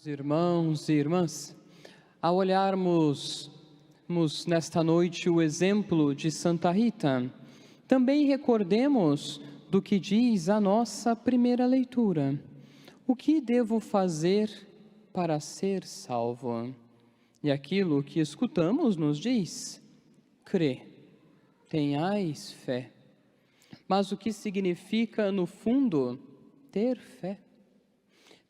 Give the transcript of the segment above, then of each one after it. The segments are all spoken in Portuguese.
Irmãos e irmãs, ao olharmos nesta noite o exemplo de Santa Rita, também recordemos do que diz a nossa primeira leitura. O que devo fazer para ser salvo? E aquilo que escutamos nos diz: crê, tenhais fé. Mas o que significa, no fundo, ter fé?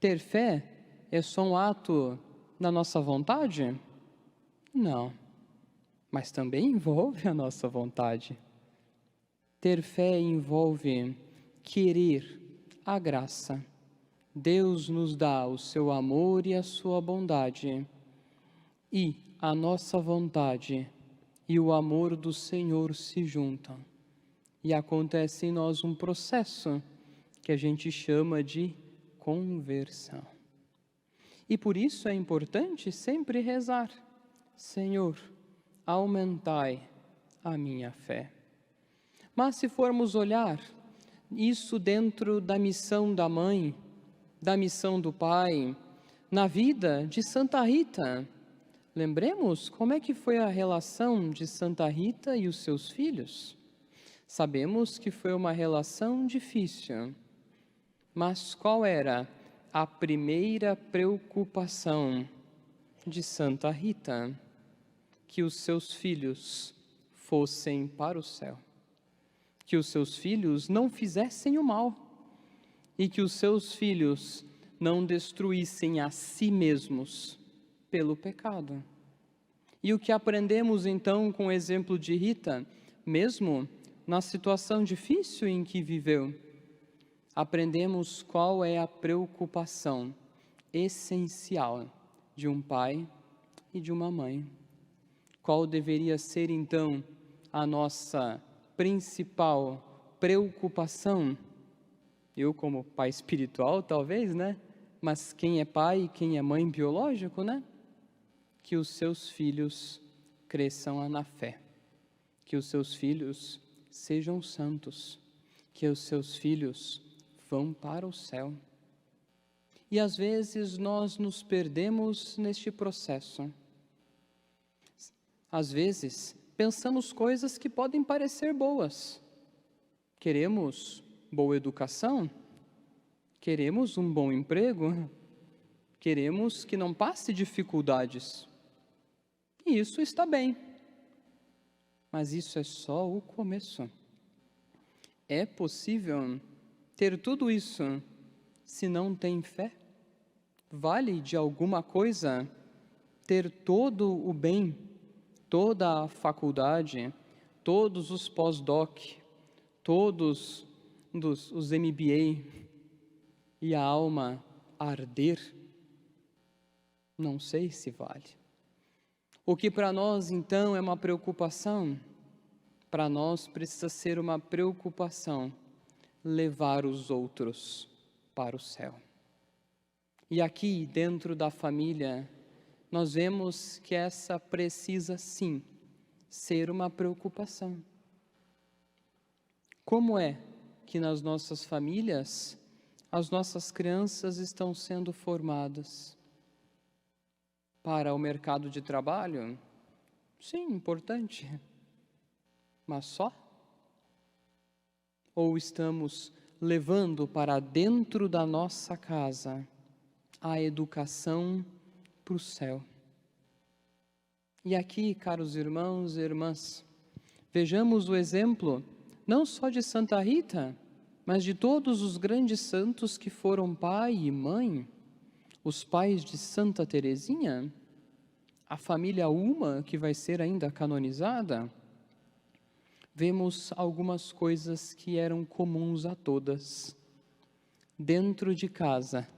Ter fé é só um ato da nossa vontade? Não, mas também envolve a nossa vontade. Ter fé envolve querer a graça. Deus nos dá o seu amor e a sua bondade, e a nossa vontade e o amor do Senhor se juntam. E acontece em nós um processo que a gente chama de conversão. E por isso é importante sempre rezar: Senhor, aumentai a minha fé. Mas se formos olhar isso dentro da missão da mãe, da missão do pai, na vida de Santa Rita, lembremos como é que foi a relação de Santa Rita e os seus filhos. Sabemos que foi uma relação difícil, mas qual era a primeira preocupação de Santa Rita? Que os seus filhos fossem para o céu, que os seus filhos não fizessem o mal e que os seus filhos não destruíssem a si mesmos pelo pecado. E o que aprendemos então com o exemplo de Rita, mesmo na situação difícil em que viveu? Aprendemos qual é a preocupação essencial de um pai e de uma mãe. Qual deveria ser, então, a nossa principal preocupação? Eu, como pai espiritual, talvez, né? Mas quem é pai e quem é mãe biológico, né? Que os seus filhos cresçam na fé, que os seus filhos sejam santos, que os seus filhos vão para o céu. E às vezes nós nos perdemos neste processo. Às vezes pensamos coisas que podem parecer boas. Queremos boa educação, queremos um bom emprego, queremos que não passe dificuldades. E isso está bem. Mas isso é só o começo. É possível ter tudo isso se não tem fé? Vale de alguma coisa ter todo o bem, toda a faculdade, todos os pós-doc, todos os MBA e a alma arder? Não sei se vale. O que para nós então é uma preocupação, para nós precisa ser uma preocupação levar os outros para o céu. E aqui dentro da família, nós vemos que essa precisa sim ser uma preocupação. Como é que nas nossas famílias as nossas crianças estão sendo formadas? Para o mercado de trabalho? Sim, importante. Mas só? Ou estamos levando para dentro da nossa casa a educação para o céu? E aqui, caros irmãos e irmãs, vejamos o exemplo não só de Santa Rita, mas de todos os grandes santos que foram pai e mãe, os pais de Santa Teresinha, a família Uma, que vai ser ainda canonizada. Vemos algumas coisas que eram comuns a todas. Dentro de casa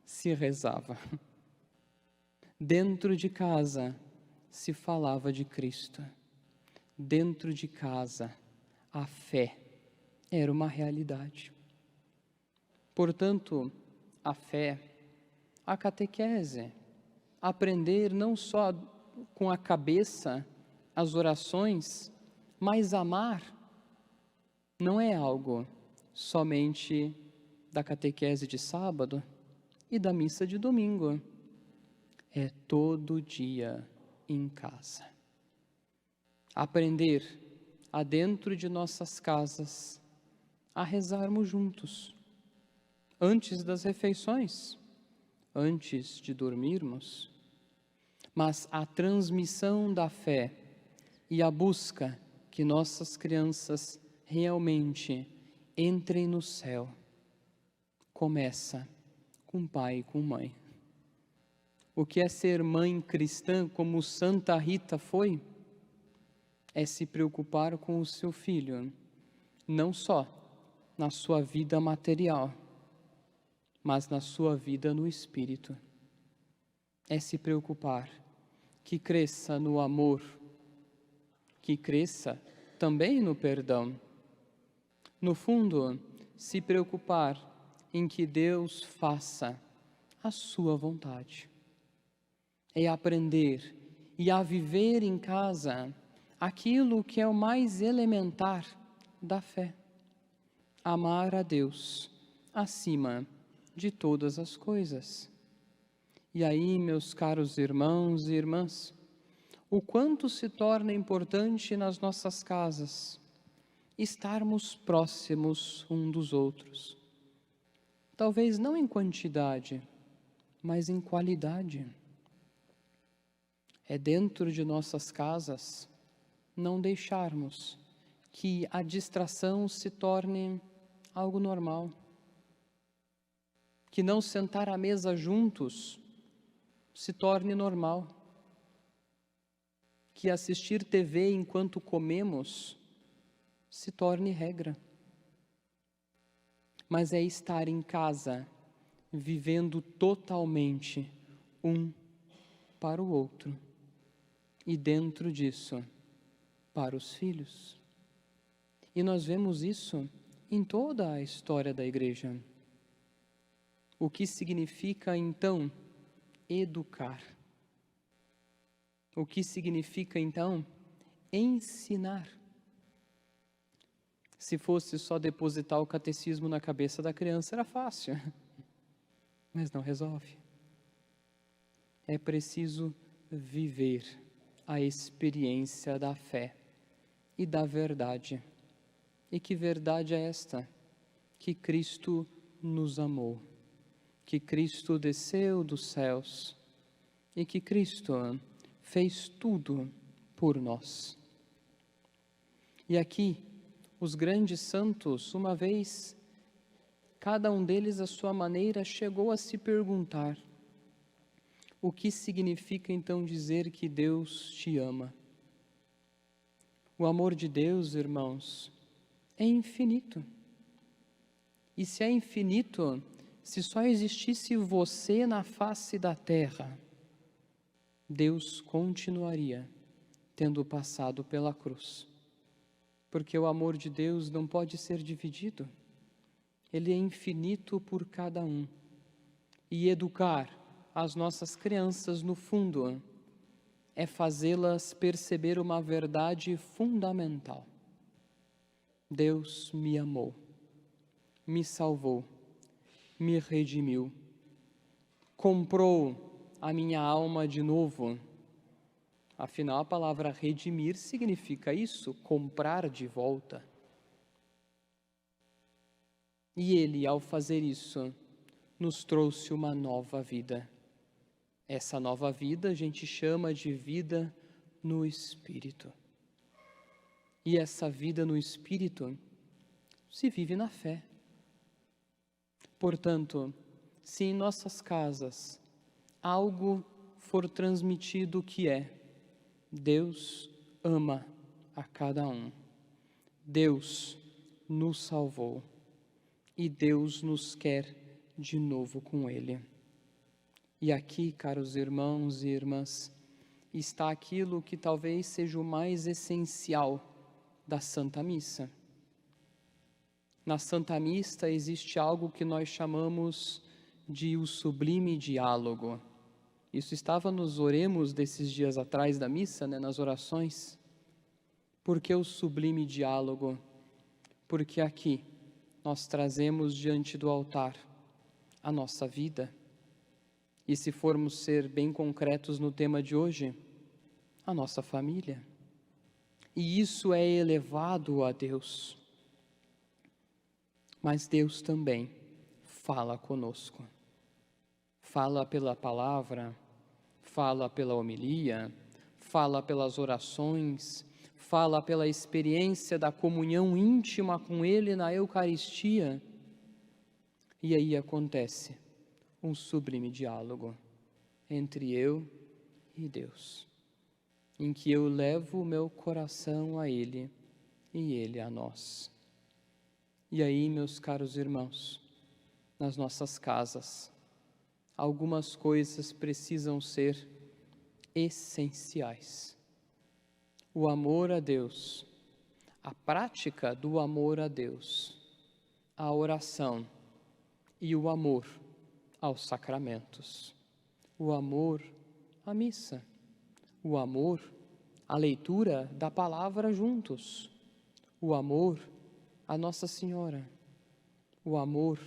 se rezava. Dentro de casa se falava de Cristo. Dentro de casa a fé era uma realidade. Portanto, a fé, a catequese, aprender não só com a cabeça as orações, mas amar não é algo somente da catequese de sábado e da missa de domingo. é todo dia em casa. Aprender a dentro de nossas casas a rezarmos juntos, antes das refeições, antes de dormirmos, mas a transmissão da fé e a busca que nossas crianças realmente entrem no céu começa com pai e com mãe. O que é ser mãe cristã, como Santa Rita foi? É se preocupar com o seu filho, não só na sua vida material, mas na sua vida no espírito. É se preocupar que cresça no amor, que cresça também no perdão. No fundo, se preocupar em que Deus faça a sua vontade. É aprender e a viver em casa aquilo que é o mais elementar da fé. Amar a Deus acima de todas as coisas. E aí, meus caros irmãos e irmãs, o quanto se torna importante nas nossas casas estarmos próximos um dos outros. Talvez não em quantidade, mas em qualidade. É dentro de nossas casas não deixarmos que a distração se torne algo normal. Que não sentar à mesa juntos se torne normal. Que assistir TV enquanto comemos se torne regra. Mas é estar em casa, vivendo totalmente um para o outro. E dentro disso, para os filhos. E nós vemos isso em toda a história da igreja. O que significa, então, educar? O que significa, então, ensinar? Se fosse só depositar o catecismo na cabeça da criança, era fácil. Mas não resolve. É preciso viver a experiência da fé e da verdade. E que verdade é esta? Que Cristo nos amou, que Cristo desceu dos céus e que Cristo fez tudo por nós. E aqui, os grandes santos, uma vez, cada um deles à sua maneira, chegou a se perguntar: o que significa então dizer que Deus te ama? O amor de Deus, irmãos, é infinito. E se é infinito, se só existisse você na face da terra, Deus continuaria tendo passado pela cruz. Porque o amor de Deus não pode ser dividido. Ele é infinito por cada um. E educar as nossas crianças, no fundo, é fazê-las perceber uma verdade fundamental. Deus me amou, me salvou, me redimiu, comprou a minha alma de novo. Afinal, a palavra redimir significa isso, comprar de volta. E Ele, ao fazer isso, nos trouxe uma nova vida. Essa nova vida a gente chama de vida no Espírito. E essa vida no Espírito se vive na fé. Portanto, se em nossas casas algo for transmitido que é: Deus ama a cada um, Deus nos salvou e Deus nos quer de novo com Ele. E aqui, caros irmãos e irmãs, está aquilo que talvez seja o mais essencial da Santa Missa. Na Santa Missa existe algo que nós chamamos de o sublime diálogo. Isso estava nos oremos desses dias atrás da missa, nas orações. Por que o sublime diálogo? Porque aqui nós trazemos diante do altar a nossa vida, E se formos ser bem concretos no tema de hoje, a nossa família. E isso é elevado a Deus. Mas Deus também fala conosco. Fala pela palavra, fala pela homilia, fala pelas orações, fala pela experiência da comunhão íntima com Ele na Eucaristia. E aí acontece um sublime diálogo entre eu e Deus, em que eu levo o meu coração a Ele e Ele a nós. E aí, meus caros irmãos, nas nossas casas, algumas coisas precisam ser essenciais. O amor a Deus, a prática do amor a Deus, a oração e o amor aos sacramentos, o amor à missa, o amor à leitura da palavra juntos, o amor a Nossa Senhora, o amor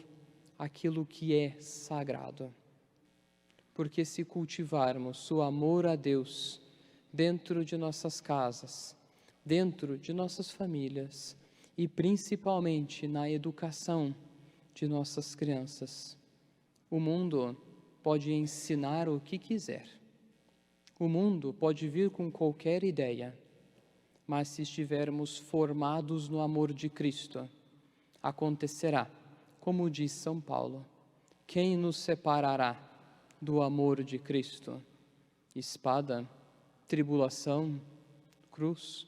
àquilo que é sagrado. Porque se cultivarmos o amor a Deus dentro de nossas casas, dentro de nossas famílias e principalmente na educação de nossas crianças, o mundo pode ensinar o que quiser. O mundo pode vir com qualquer ideia, mas se estivermos formados no amor de Cristo, acontecerá, como diz São Paulo: quem nos separará do amor de Cristo? Espada, tribulação, cruz,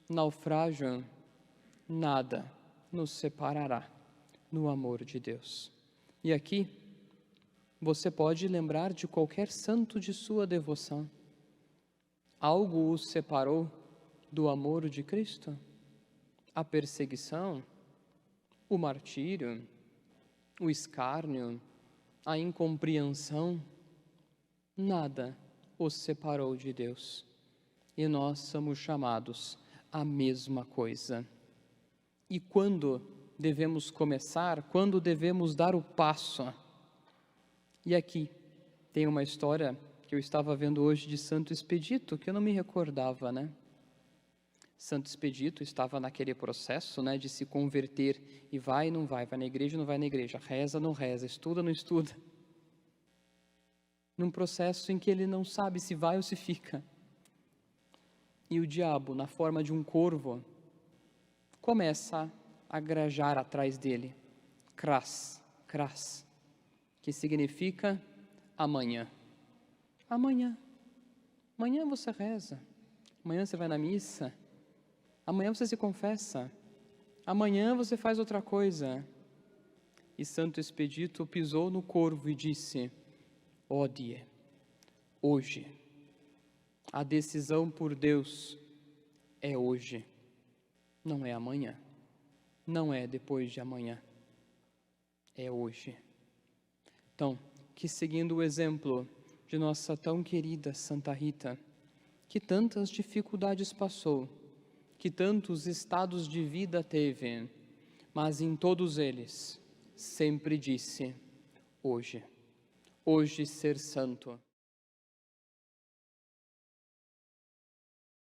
naufrágio, nada nos separará do amor de Deus. E aqui, você pode lembrar de qualquer santo de sua devoção. Algo os separou do amor de Cristo? A perseguição, o martírio, o escárnio, a incompreensão? Nada os separou de Deus. E nós somos chamados à mesma coisa. E quando devemos começar? Quando devemos dar o passo? E aqui tem uma história que eu estava vendo hoje de Santo Expedito, que eu não me recordava, né? Santo Expedito estava naquele processo, né, de se converter, e vai e não vai na igreja, não vai na igreja, reza, não reza, estuda, não estuda. Num processo em que ele não sabe se vai ou se fica. E o diabo, na forma de um corvo, começa a grajar atrás dele. Cras, cras, que significa amanhã. Amanhã. Amanhã você reza. Amanhã você vai na missa. Amanhã você se confessa. Amanhã você faz outra coisa. E Santo Expedito pisou no corvo e disse: ó dia, hoje. A decisão por Deus é hoje. Não é amanhã. Não é depois de amanhã. É hoje. Então, que seguindo o exemplo de nossa tão querida Santa Rita, que tantas dificuldades passou, que tantos estados de vida teve, mas em todos eles sempre disse: hoje, hoje ser santo.